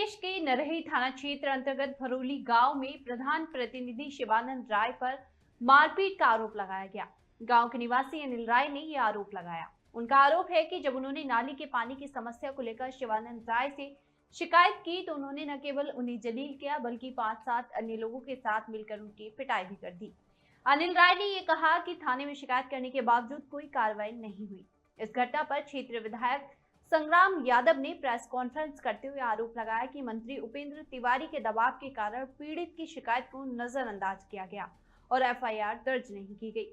प्रदेश के नरही थाना क्षेत्र अंतर्गत भरोली गांव में प्रधान प्रतिनिधि शिवानंद राय पर मारपीट का आरोप लगाया गया। गांव के निवासी अनिल राय ने यह आरोप लगाया। उनका आरोप है कि जब उन्होंने नाली के पानी की समस्या को लेकर शिवानंद राय से शिकायत की तो उन्होंने न केवल उन्हें जलील किया बल्कि 5-7 अन्य लोगों के साथ मिलकर उनकी पिटाई भी कर दी। अनिल राय ने यह कहा कि थाने में शिकायत करने के बावजूद कोई कार्रवाई नहीं हुई। इस घटना पर क्षेत्रीय विधायक संग्राम यादव ने प्रेस कॉन्फ्रेंस करते हुए आरोप लगाया कि मंत्री उपेंद्र तिवारी के दबाव के कारण पीड़ित की शिकायत को नजरअंदाज किया गया और एफआईआर दर्ज नहीं की गई।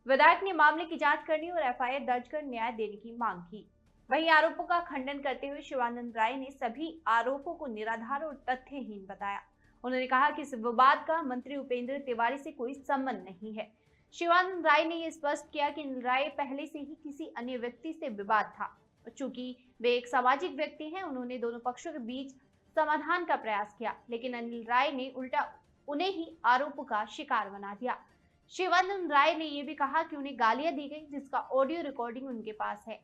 विधायक ने मामले की जांच करने और एफआईआर दर्ज कर न्याय देने की मांग की। वहीं आरोपों का खंडन करते हुए शिवानंद राय ने सभी आरोपों को निराधार और तथ्यहीन बताया। उन्होंने कहा कि इस विवाद का मंत्री उपेंद्र तिवारी से कोई संबंध नहीं है। शिवानंद राय ने यह स्पष्ट किया कि अनिल राय पहले से ही किसी अन्य व्यक्ति से विवाद था। चूंकि वे एक सामाजिक व्यक्ति हैं, उन्होंने दोनों पक्षों के बीच समाधान का प्रयास किया, लेकिन अनिल राय ने उल्टा उन्हें ही आरोप का शिकार बना दिया। शिवानंद राय ने यह भी कहा कि उन्हें गालियां दी गई, जिसका ऑडियो रिकॉर्डिंग उनके पास है।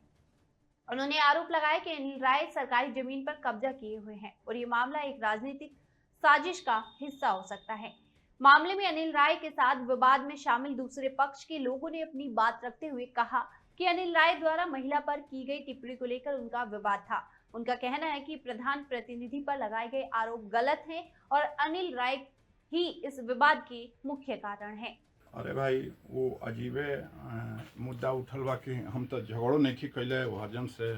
उन्होंने आरोप लगाया कि अनिल राय सरकारी जमीन पर कब्जा किए हुए हैं और ये मामला एक राजनीतिक साजिश का हिस्सा हो सकता है। मामले में अनिल राय के साथ विवाद में शामिल दूसरे पक्ष के लोगों ने अपनी बात रखते हुए कहा कि अनिल राय द्वारा महिला पर की गई टिप्पणी को लेकर उनका विवाद था। उनका कहना है कि प्रधान प्रतिनिधि पर लगाए गए आरोप गलत हैं और अनिल राय ही इस विवाद के मुख्य कारण हैं। अरे भाई वो अजीबे मुद्दा उठल बा कि हम तो झगड़ो नहीं कैले हरजन से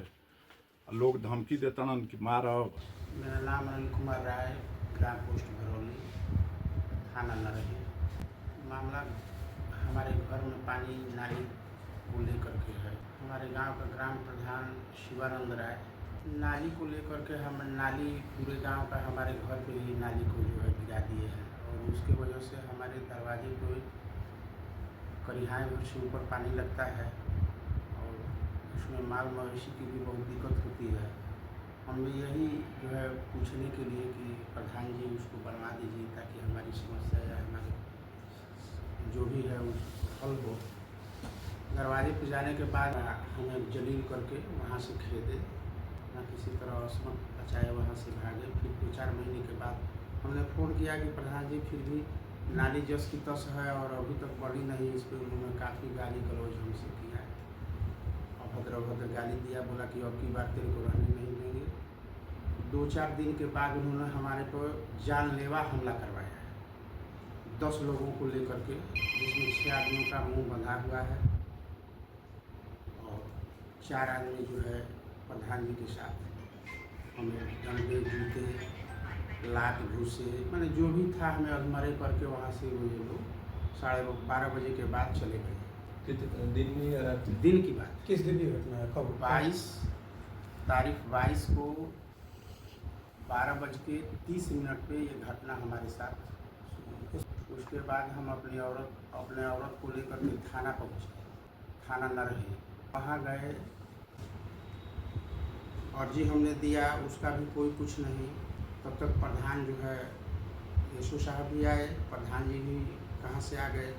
लोग धमकी देतन कि मारब। मेरा नाम अनिल कुमार राय, ग्राम पोस्ट भरौली, थाना नरही। मामला हमारे घर में पानी नाली को लेकर के है। हमारे गांव का ग्राम प्रधान शिवानंद राय नाली को लेकर के हम नाली पूरे गांव का हमारे घर पे ही नाली को जो है गिरा दिए हैं और उसके वजह से हमारे दरवाजे को करिहाए भर से ऊपर पानी लगता है और उसमें माल मवेशी की भी बहुत दिक्कत होती है। हमें यही जो है पूछने के लिए कि प्रधान जी उसको बनवा दीजिए ताकि हमारी समस्या या हमारे जो भी है उस हल हो। दरवाजे पर जाने के बाद हमें जलील करके वहाँ से खेदे, ना किसी तरह असमत बचाए, वहाँ से भागे। फिर 2-4 महीने के बाद हमने फ़ोन किया कि प्रधान जी फिर भी नाली जस की तस है और अभी तक बढ़ी नहीं। इस पर उन्होंने काफ़ी गाली गलौज हमसे किया, अभद्र अभद्र गाली दिया, बोला कि अब की बार तेरे को रहने नहीं देंगे। 2-4 दिन के बाद उन्होंने हमारे पर जानलेवा हमला करवाया है 10 लोगों को लेकर के, जिसमें 6 आदमियों का मुंह बंधा हुआ है और 4 आदमी जो है प्रधान जी के साथ हमें डंडे, जूते, लात, घूसे, मैंने जो भी था हमें अधमरे करके वहाँ से वो ये लोग 12:30 बजे के बाद चले गए। दिन में या रात में? दिन की बात। किस दिन की घटना है? कब? तारीख 22 को 12:30 पे ये घटना हमारे साथ। उसके बाद हम अपने औरत को लेकर के थाना पहुँचे, थाना नरही। वहाँ गए, अर्जी हमने दिया, उसका भी कोई कुछ नहीं। तब तक प्रधान जो है यशो साहब भी आए, प्रधान जी भी कहाँ से आ गए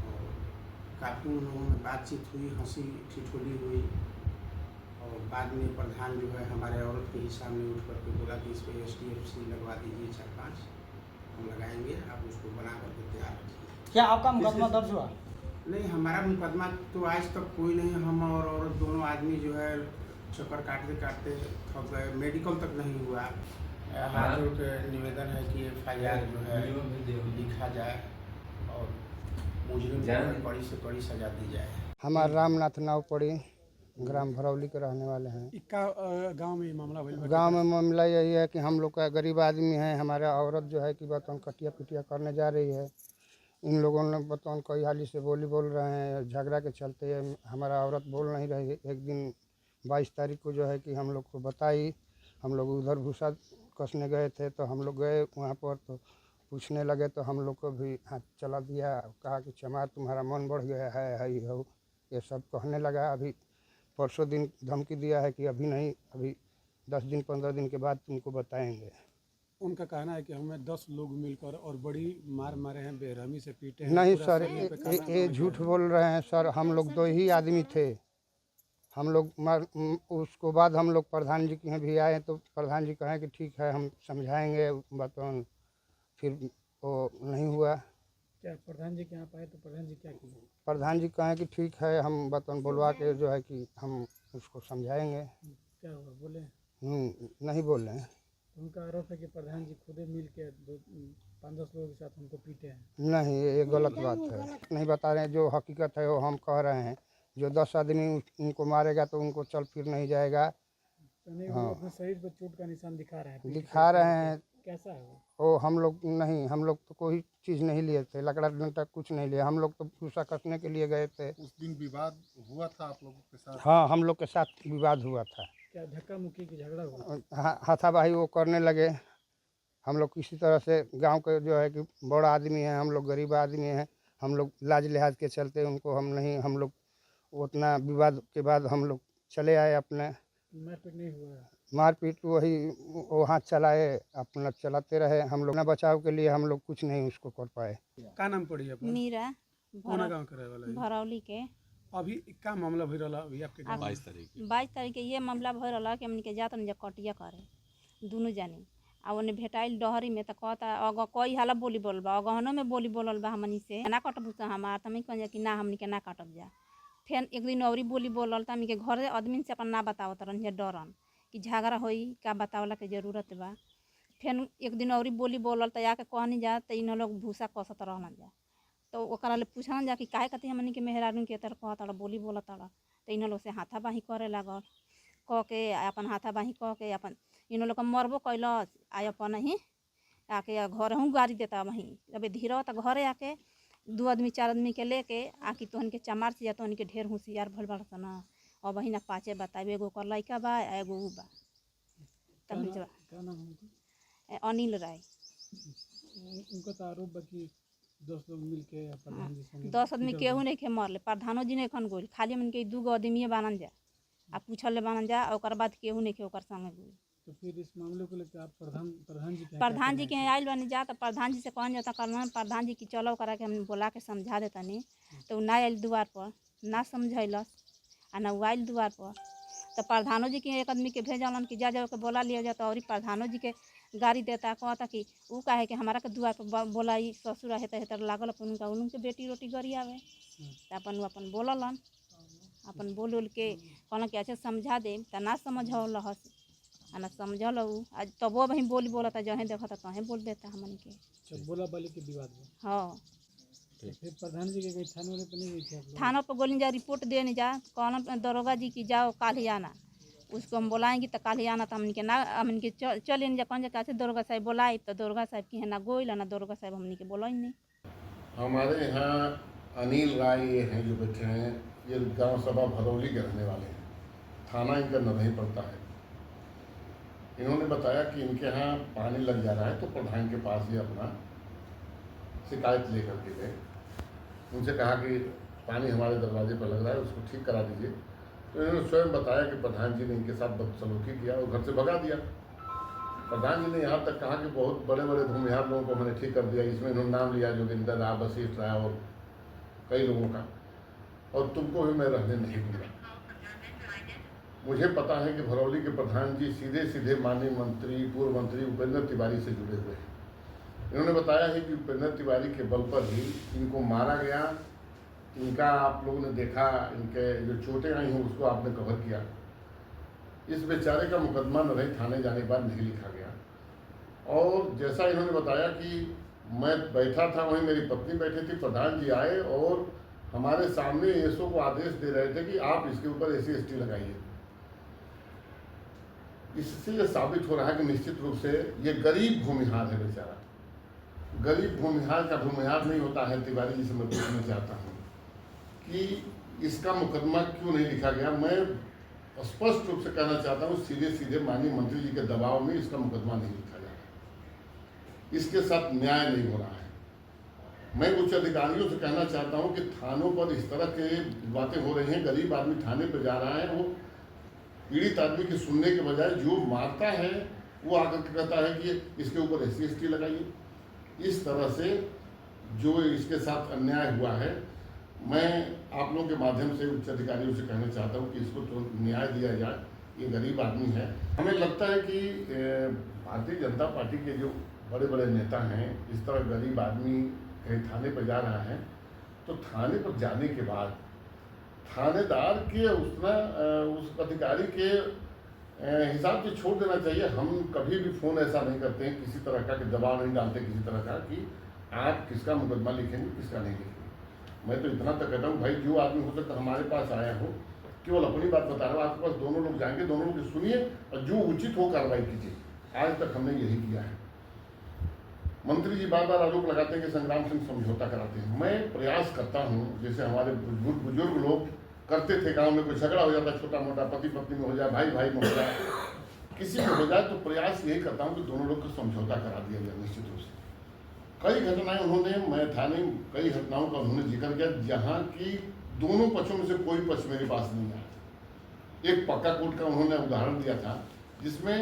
और काफ़ी उन लोगों में बातचीत हुई, हंसी ठिठोली हुई और बाद में प्रधान जो है हमारे औरत के ही सामने उठ करके बोला कि इस पर STFC लगवा दीजिए 4-5, हम लगाएंगे, आप उसको बना करके तैयार रखिए। क्या आपका मुकदमा दर्ज हुआ? नहीं, हमारा मुकदमा तो आज तक कोई नहीं। हम और औरत दोनों आदमी जो है चक्कर काटते काटते थक गए, मेडिकल तक नहीं हुआ। हाथ जोड़ के निवेदन है कि FIR जो है लिखा जाए और मुजरिम को कड़ी से कड़ी सजा दी जाए। हमारा रामनाथ नावपड़ी, ग्राम भरौली के रहने वाले हैं। गांव में मामला गांव में मामला यही है कि हम लोग का गरीब आदमी है, हमारे औरत जो है कि बतौन कटिया पिटिया करने जा रही है। इन लोगों ने बतौन कई हाली से बोल रहे हैं, झगड़ा के चलते हमारा औरत बोल नहीं रही। एक दिन 22 तारीख को जो है कि हम लोग को बताई, हम लोग उधर भूसा कसने गए थे तो हम लोग गए वहाँ पर, तो पूछने लगे तो हम लोग को भी हाथ चला दिया, कहा कि चमार तुम्हारा मन बढ़ गया है हो, ये सब कहने लगा। अभी परसों दिन धमकी दिया है कि अभी नहीं, अभी 10 दिन 15 दिन के बाद तुमको बताएंगे। उनका कहना है कि हमें 10 लोग मिलकर और बड़ी मार मारे हैं, बेरहमी से पीटे हैं। नहीं सर, ये झूठ बोल रहे हैं सर। हम लोग 2 ही आदमी थे, हम लोग उसको बाद हम लोग प्रधान जी के यहाँ भी आए तो प्रधान जी कहें कि ठीक है हम समझाएंगे बतौन, फिर वो नहीं हुआ। क्या प्रधान जी के यहाँ पाए तो प्रधान जी क्या किए? प्रधान जी कहें कि ठीक है हम बतौन बुलवा के जो है कि हम उसको समझाएंगे। क्या हुआ, बोले? नहीं बोल रहे हैं। उनका आरोप है कि प्रधान जी खुदे मिल के 5-10 लोगों के साथ हमको पीटे हैं। नहीं, ये गलत बात है, नहीं बता रहे हैं। जो हकीकत है वो हम कह रहे हैं। जो 10 आदमी उनको मारेगा तो उनको चल फिर नहीं जाएगा। नहीं, वो अपने शरीर पर चोट का निशान दिखा रहे हैं। दिखा रहे हैं। कैसा है वो? वो हम लोग नहीं, हम लोग तो कोई चीज़ नहीं लिए थे, लकड़ा डंडा कुछ नहीं लिया। हम लोग तो भूसा कसने के लिए गए थे। उस दिन विवाद हुआ था आप लोगों के साथ? हाँ, हम लोग के साथ विवाद हुआ था। क्या धक्का मुक्की की झगड़ा हुआ? हाथापाई वो करने लगे। हम लोग किसी तरह से गांव के जो है कि बड़ा आदमी है, हम लोग गरीब आदमी हैं, हम लोग लाज लिहाज के चलते उनको हम लोग उतना विवाद के बाद हम लोग चले आए अपने। मारपीट नहीं हुआ? मारपीट वही वो हाथ चलाए, अपना चलाते रहे। हम लोग ना बचाव के लिए हम लोग कुछ नहीं उसको कर पाए। का नाम पड़ी है? मीरा कौन गाँव के रहे वाला है? भरौली के। अभी का मामला भई रहा अभी आपके गाँव में? 22 तारीख के ये मामला भय रहा कि हमनी के जात नहीं कटिया करे दोनों जानी आ ओने भेटाइल डहरी में तो कहता अग कोई हाला बोली बोल बा अगहनो में बोली बोलल बा हमनी से ना कटबू तो हमार तमी कह कि ना हमनी के ना काटब जा। फिर एक दिन औरी बोली बोलल त हमनी के घर आदमी से अपन ना बतावत रहन डरन कि झगड़ा होई का बतावला के जरूरत बा। फिर एक दिन औरी बोली बोलल त आके कहनी जा त इन लोग भूसा कसत रहलन जा तो ओकरा ले पूछलन जा कि काहे कथी हमनी के मेहरारू के तरह कहत बोली बोलत त इन लोग से हाथाबाही करे लागल। कह के अपन हाथाबाही कह के अपन इन लोग मरबो कैलस आ अपन ही आके घर हूँ गाड़ी देता वहीं अबे धीरे तो घरे आके 2 आदमी 4 आदमी के लेके आके तोहन के चमार से तोहन के ढेर होशियार भल बड़ सन और वही ना 5 बताबे एगो कर लड़का बा एगो उ बा तब क्या नाम है? अनिल राय। उनका तो आरोप बा कि 10 लोग मिल के प्रधान जी संगे 10 आदमी केहू नहीं के मरले प्रधानो जी ने एखन गोल खाली मन के 2 आदमी बानन जा आ पूछल बानन जा और बाद केहू नहीं के ओकर संगे गोल। तो फिर इस मामले को लेकर आप प्रधान जी के आयल बनी जा तो प्रधान जी से कहन जाता करना प्रधान जी की चलो करा के हम बोला के समझा देता नहीं तो ना आयल द्वार पर ना समझैलस आ ना आयल द्वार पर तो प्रधानों जी के एक आदमी के भेजलन कि जा जाओ के बोला लिया जाता और प्रधानों जी के गाड़ी देता कहता कि ऊ काहे कि हमारा के द्वार पर बोला ससुर हेतर लागल अपन उनका उनके बेटी रोटी गरी आवे तो अपन बोललन अपन बोल उल के कहलन कि अच्छा समझा दे तो ना समझल हस ना समझल आज तबो वही बोली बोलता जहें देखता तहें बोल देता हमन के बोला बाली के विवाद में। हाँ फिर प्रधान जी के गई थाने में तो नहीं गई थी? थाना पर गोलिन जा रिपोर्ट देने जा कहना दरोगा जी की जाओ काल ही आना उसको हम बुलाएंगे तो काल ही आना तो हमन के चलें जा कौन कैसे दरोगा साहब बुलाए तो दरोगा साहब की है ना गोइल ना दरोगा साहब हमने के बोला ही नहीं। हमारे यहाँ अनिल राय ये हैं जो बैठे हैं, ये ग्राम सभा भरौली के रहने वाले हैं, थाना इनका नहीं पड़ता है। इन्होंने बताया कि इनके यहाँ पानी लग जा रहा है तो प्रधान के पास ही अपना शिकायत लेकर के गए। उनसे कहा कि पानी हमारे दरवाजे पर लग रहा है उसको ठीक करा दीजिए। तो इन्होंने स्वयं बताया कि प्रधान जी ने इनके साथ बदसलूकी किया और घर से भगा दिया। प्रधान जी ने यहाँ तक कहा कि बहुत बड़े बड़े भूमिहार लोगों को मैंने ठीक कर दिया। इसमें इन्होंने नाम लिया जोगिंदर राय, वशिष्ठ राय और कई लोगों का, और तुमको भी मैं रहने नहीं दूंगा। मुझे पता है कि भरौली के प्रधान जी सीधे सीधे माननीय मंत्री पूर्व मंत्री उपेंद्र तिवारी से जुड़े हुए हैं। इन्होंने बताया है कि उपेंद्र तिवारी के बल पर ही इनको मारा गया। इनका आप लोगों ने देखा, इनके जो चोटें आई हैं उसको आपने कवर किया। इस बेचारे का मुकदमा नहीं थाने जाने के बाद नहीं लिखा गया। और जैसा इन्होंने बताया कि मैं बैठा था वहीं मेरी पत्नी बैठी थी, प्रधान जी आए और हमारे सामने एसओ को आदेश दे रहे थे कि आप इसके ऊपर SC/ST लगाइए। इससे ये साबित हो रहा है कि निश्चित रूप से ये गरीब भूमिहार है बेचारा। गरीब भूमिहार का भूमिहार नहीं होता है। तिवारी जी से मैं पूछना चाहता हूँ कि इसका मुकदमा क्यों नहीं लिखा गया। मैं स्पष्ट रूप से कहना चाहता हूँ, सीधे सीधे माननीय मंत्री जी के दबाव में इसका मुकदमा नहीं लिखा जा रहा। इसके साथ न्याय नहीं हो रहा है। मैं उच्च अधिकारियों से कहना चाहता हूँ कि थानों पर इस तरह के बातें हो रही हैं। गरीब आदमी थाने पर जा रहा है, वो पीड़ित आदमी की सुनने के बजाय जो मारता है वो आकर के कहता है कि इसके ऊपर SC/ST लगाइए। इस तरह से जो इसके साथ अन्याय हुआ है, मैं आप लोगों के माध्यम से उच्च अधिकारियों से कहना चाहता हूँ कि इसको तुरंत न्याय दिया जाए। ये गरीब आदमी है। हमें लगता है कि भारतीय जनता पार्टी के जो बड़े बड़े नेता हैं, इस तरह गरीब आदमी कहीं थाने पर जा रहा है तो थाने पर जाने के बाद थानेदार के उस अधिकारी के हिसाब से छोड़ देना चाहिए। हम कभी भी फ़ोन ऐसा नहीं करते हैं, किसी तरह का दबाव नहीं डालते किसी तरह का कि आप किसका मुकदमा लिखेंगे किसका नहीं लिखेंगे। मैं तो इतना तक कहता हूँ भाई, जो आदमी हो सकता हमारे पास आया हो, केवल अपनी बात बता रहा हूँ, आपके पास दोनों लोग जाएंगे, दोनों लोग सुनिए और जो उचित हो कार्रवाई कीजिए। आज तक हमने यही किया है। मंत्री जी बार बार आरोप लगाते हैं कि संग्राम सिंह समझौता कराते हैं। मैं प्रयास करता हूँ, जैसे हमारे बुजुर्ग लोग करते थे, गांव में कोई झगड़ा हो जाता, छोटा मोटा पति पत्नी में हो जाए, भाई भाई में हो जाए, किसी में हो जाए, तो प्रयास यही करता हूँ कि दोनों लोग को समझौता करा दिया जाए। निश्चित रूप से कई घटनाएं उन्होंने, मैं था नहीं, कई घटनाओं का उन्होंने जिक्र किया जहाँ की दोनों पक्षों में से कोई पक्ष मेरे पास नहीं आया। एक पक्का कोर्ट का उन्होंने उदाहरण दिया था जिसमें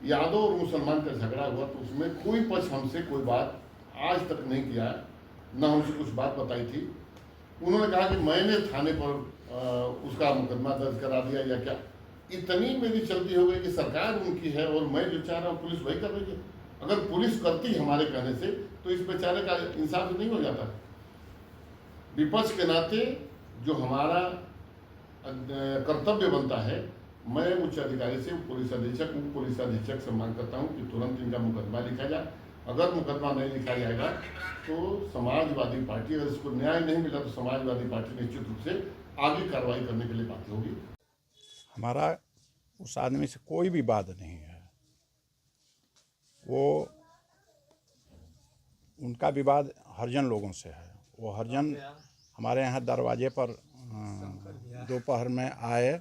यादव और मुसलमान का झगड़ा हुआ, तो उसमें कोई पक्ष हमसे कोई बात आज तक नहीं किया, न हमसे कुछ बात बताई थी। उन्होंने कहा कि मैंने थाने पर उसका मुकदमा दर्ज करा दिया या क्या। इतनी मेरी चलती हो गई कि सरकार उनकी है और मैं जो चाह रहा हूँ पुलिस वही कर रही है। अगर पुलिस करती हमारे कहने से तो इस बेचारे का इंसाफ नहीं हो जाता। विपक्ष के नाते जो हमारा कर्तव्य बनता है, मैं उच्च अधिकारी से पुलिस अधीक्षक उप पुलिस अधीक्षक से मांग करता हूं कि तुरंत इनका मुकदमा लिखा जाए। अगर मुकदमा नहीं लिखा जाएगा तो समाजवादी पार्टी, अगर इसको न्याय नहीं मिला तो समाजवादी पार्टी निश्चित रूप से आगे कार्रवाई करने के लिए बाध्य होगी। हमारा उस आदमी से कोई भी वाद नहीं है। वो उनका विवाद हरिजन लोगों से है। वो हरिजन हमारे यहाँ दरवाजे पर दोपहर में आए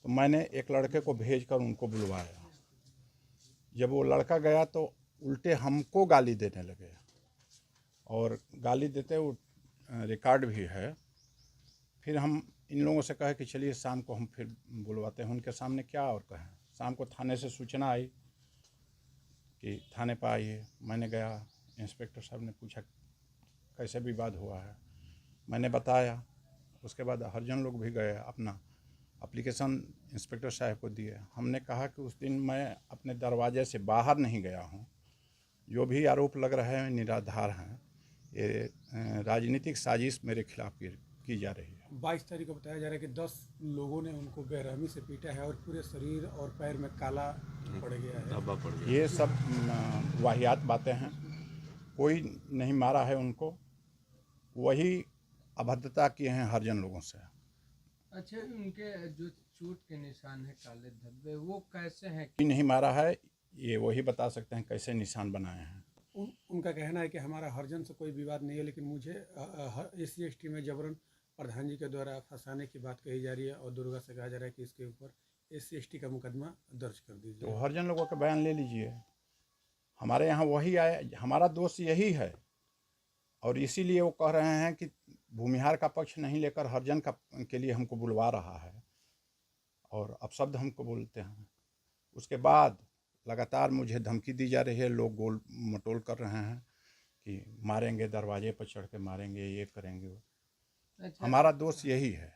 तो मैंने एक लड़के को भेजकर उनको बुलवाया। जब वो लड़का गया तो उल्टे हमको गाली देने लगे और गाली देते वो रिकॉर्ड भी है। फिर हम इन लोगों से कहे कि चलिए शाम को हम फिर बुलवाते हैं। उनके सामने क्या और कहें। शाम को थाने से सूचना आई कि थाने पर आइए। मैंने गया, इंस्पेक्टर साहब ने पूछा कैसे विवाद हुआ है, मैंने बताया। उसके बाद हरिजन लोग भी गए, अपना एप्लीकेशन इंस्पेक्टर साहब को दिए। हमने कहा कि उस दिन मैं अपने दरवाजे से बाहर नहीं गया हूँ। जो भी आरोप लग रहे हैं निराधार हैं। ये राजनीतिक साजिश मेरे खिलाफ की जा रही है। 22 तारीख को बताया जा रहा है कि 10 लोगों ने उनको बेरहमी से पीटा है और पूरे शरीर और पैर में काला पड़ गया है। ये सब वाहियात बातें हैं। कोई नहीं मारा है उनको, वही अभद्रता किए हैं हरिजन लोगों से। अच्छा, उनके जो चोट के निशान है काले धब्बे, वो कैसे हैं? कोई नहीं मारा है, ये वही बता सकते हैं कैसे निशान बनाए हैं। उनका कहना है कि हमारा हरिजन से कोई विवाद नहीं है, लेकिन मुझे SC/ST में जबरन प्रधान जी के द्वारा फंसाने की बात कही जा रही है और दुर्गा से कहा जा रहा है कि इसके ऊपर SC/ST का मुकदमा दर्ज कर दीजिए। तो हरिजन लोगों का बयान ले लीजिए। हमारे यहाँ वही आया, हमारा दोष यही है और इसीलिए वो कह रहे हैं कि भूमिहार का पक्ष नहीं लेकर हरिजन के लिए हमको बुलवा रहा है और अपशब्द हमको बोलते हैं। उसके बाद लगातार मुझे धमकी दी जा रही है। लोग गोल मटोल कर रहे हैं कि मारेंगे, दरवाजे पर चढ़ के मारेंगे, ये करेंगे। अच्छा, हमारा दोष यही है।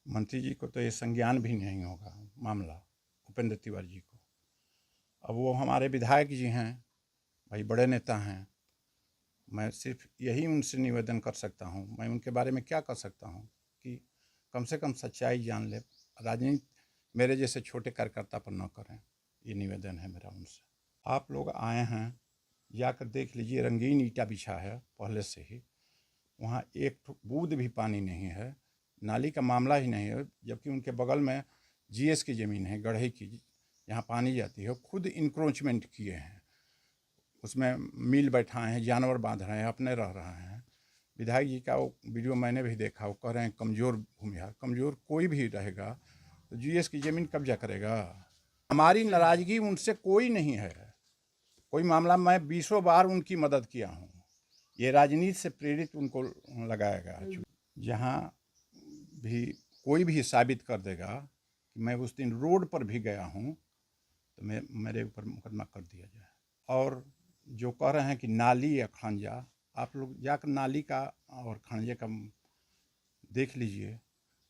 मंत्री जी को तो ये संज्ञान भी नहीं होगा मामला, उपेंद्र तिवारी जी को। अब वो हमारे विधायक जी हैं, भाई बड़े नेता हैं। मैं सिर्फ यही उनसे निवेदन कर सकता हूँ। मैं उनके बारे में क्या कर सकता हूँ कि कम से कम सच्चाई जान ले, राजनीति मेरे जैसे छोटे कार्यकर्ता पर न करें। ये निवेदन है मेरा उनसे। आप लोग आए हैं, जाकर देख लीजिए। रंगीन ईंटा बिछा है पहले से ही, वहाँ एक बूंद भी पानी नहीं है, नाली का मामला ही नहीं है। जबकि उनके बगल में GS की ज़मीन है, गढ़ई की, यहाँ पानी जाती है। खुद इंक्रोचमेंट किए हैं, उसमें मिल बैठाए हैं, जानवर बांध रहे हैं, अपने रह रहे हैं। विधायक जी का वो वीडियो मैंने भी देखा। वो कह रहे हैं कमज़ोर भूमिहार। कमज़ोर कोई भी रहेगा तो GS की ज़मीन कब्जा करेगा। हमारी नाराज़गी उनसे कोई नहीं है, कोई मामला। मैं 20 बार उनकी मदद किया हूँ। ये राजनीति से प्रेरित उनको लगाएगा। जहाँ भी कोई भी साबित कर देगा कि मैं उस दिन रोड पर भी गया हूँ तो मेरे ऊपर मुकदमा कर दिया जाए। और जो कह रहे हैं कि नाली या खंजा, आप लोग जाकर नाली का और खंजे का देख लीजिए।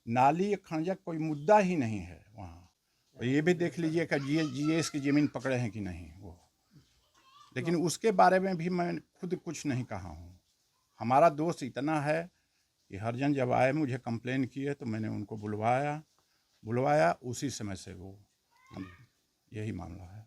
नाली या खंजा कोई मुद्दा ही नहीं है वहाँ। और ये भी देख लीजिए कि जीएस की ज़मीन पकड़े हैं कि नहीं वो, लेकिन उसके बारे में भी मैं खुद कुछ नहीं कहा हूँ। हमारा दोष इतना है कि हरिजन जब आए मुझे कंप्लेन किए तो मैंने उनको बुलवाया, उसी समय से वो यही मामला है।